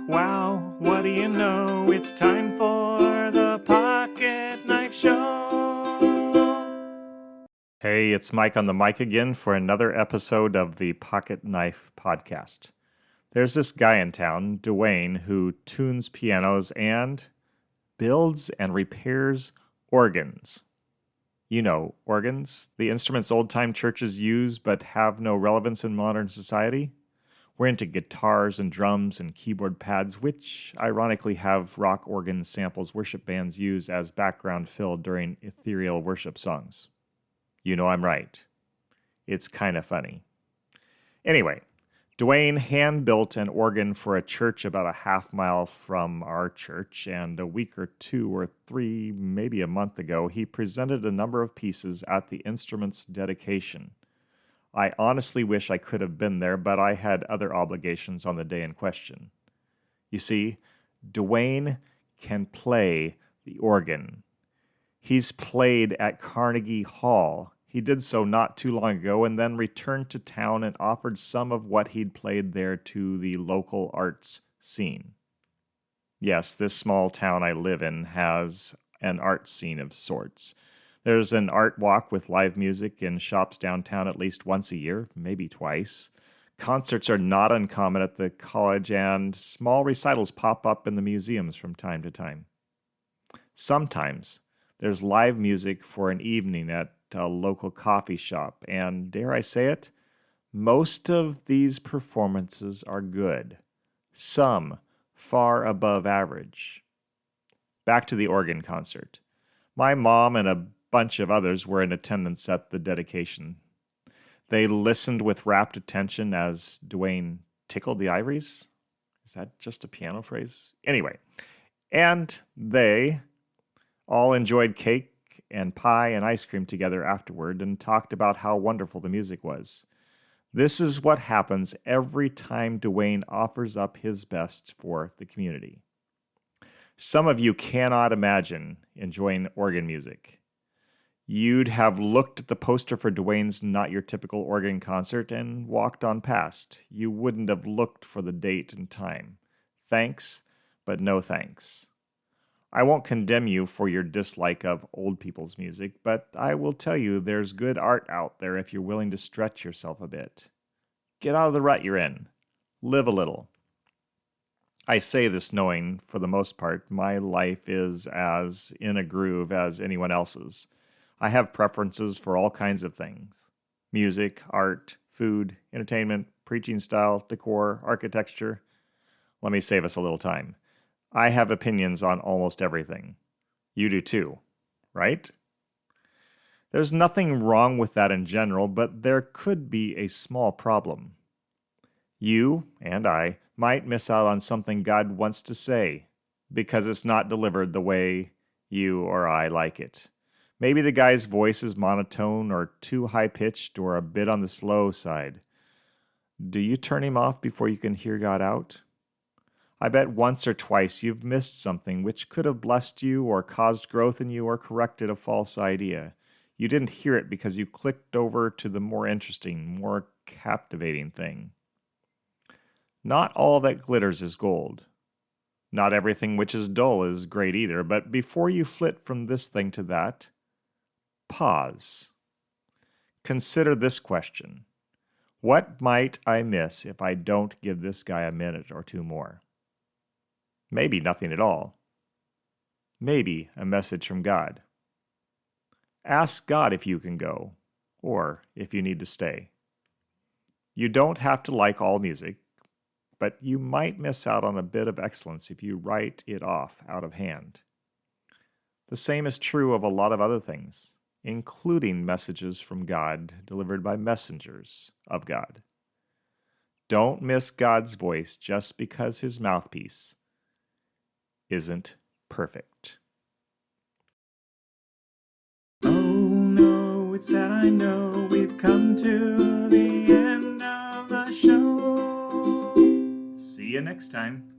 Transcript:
wow, what do you know? It's time for the Pocket Knife Show. Hey, it's Mike on the mic again for another episode of the Pocket Knife Podcast. There's this guy in town, Dwayne, who tunes pianos and builds and repairs organs. You know, organs, the instruments old-time churches use but have no relevance in modern society. We're into guitars and drums and keyboard pads, which ironically have rock organ samples worship bands use as background fill during ethereal worship songs. You know I'm right. It's kind of funny. Anyway, Dwayne hand-built an organ for a church about a half mile from our church, and a week or two or three, maybe a month ago, he presented a number of pieces at the instrument's dedication. I honestly wish I could have been there, but I had other obligations on the day in question. You see, Dwayne can play the organ. He's played at Carnegie Hall. He did so not too long ago and then returned to town and offered some of what he'd played there to the local arts scene. Yes, this small town I live in has an art scene of sorts. There's an art walk with live music in shops downtown at least once a year, maybe twice. Concerts are not uncommon at the college, and small recitals pop up in the museums from time to time. Sometimes there's live music for an evening at a local coffee shop, and dare I say it, most of these performances are good. Some far above average. Back to the organ concert. My mom and a bunch of others were in attendance at the dedication. They listened with rapt attention as Dwayne tickled the ivories. Is that just a piano phrase? Anyway, and they all enjoyed cake and pie and ice cream together afterward and talked about how wonderful the music was. This is what happens every time Dwayne offers up his best for the community. Some of you cannot imagine enjoying organ music. You'd have looked at the poster for Dwayne's Not Your Typical Organ Concert and walked on past. You wouldn't have looked for the date and time. Thanks, but no thanks. I won't condemn you for your dislike of old people's music, but I will tell you there's good art out there if you're willing to stretch yourself a bit. Get out of the rut you're in. Live a little. I say this knowing, for the most part, my life is as in a groove as anyone else's. I have preferences for all kinds of things. Music, art, food, entertainment, preaching style, decor, architecture. Let me save us a little time. I have opinions on almost everything. You do too, right? There's nothing wrong with that in general, but there could be a small problem. You and I might miss out on something God wants to say because it's not delivered the way you or I like it. Maybe the guy's voice is monotone or too high-pitched or a bit on the slow side. Do you turn him off before you can hear God out? I bet once or twice you've missed something which could have blessed you or caused growth in you or corrected a false idea. You didn't hear it because you clicked over to the more interesting, more captivating thing. Not all that glitters is gold. Not everything which is dull is great either, but before you flit from this thing to that, pause. Consider this question. What might I miss if I don't give this guy a minute or two more? Maybe nothing at all. Maybe a message from God. Ask God if you can go, or if you need to stay. You don't have to like all music, but you might miss out on a bit of excellence if you write it off out of hand. The same is true of a lot of other things, including messages from God delivered by messengers of God. Don't miss God's voice just because his mouthpiece isn't perfect. Oh no, it's sad I know we've come to the end of the show. See you next time.